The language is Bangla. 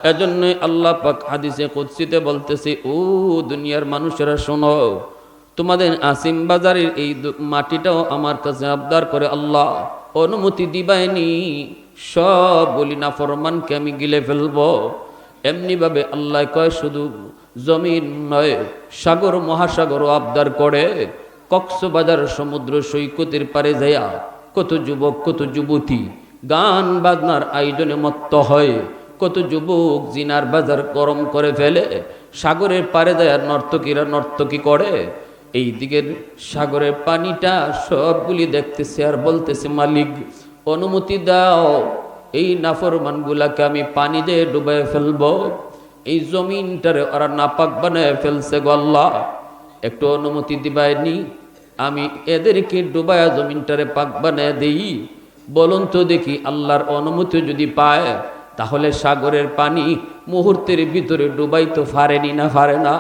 এজন্যই আল্লাহ পাক হাদিসে কুদসিতে বলতেছে, ও দুনিয়ার মানুষেরা শোনো, তোমাদের আসিম বাজারের এই মাটিটাও আমার কাছে আবদার করে আল্লাহ অনুমতি দিবাইনি, সব বলি নাফরমানকে আমি গিলে ফেলবো। এমনিভাবে আল্লাহ কয় শুধু জমিন নয়, সাগর মহাসাগরও আবদার করে। কক্সবাজার সমুদ্র সৈকতের পারে যাইয়া কত যুবক কত যুবতী গান বাজনার আয়োজনে মত্ত হয়, কত যুবক জিনার বাজার গরম করে ফেলে, সাগরের পারে যায় নর্তকীরা নর্তকী করে। এই দিকের সাগরের পানিটা সবগুলি দেখতেছে আর বলতেছে, মালিক অনুমতি দাও, এই নাফরমানগুলাকে আমি পানি দিয়ে ডুবাই ফেলবো। এই জমিনটারে ওরা নাপাক বানায় ফেলছে গো আল্লাহ, একটু অনুমতি দিবাইনি, আমি এদেরকে ডুবায়া জমিনটারে পাক বানায় দেই। বলুন তো দেখি, আল্লাহর অনুমতি যদি পায় তাহলে সাগরের পানি মুহূর্তের ভিতরে ডুবাই তো পারেনি না পারে না?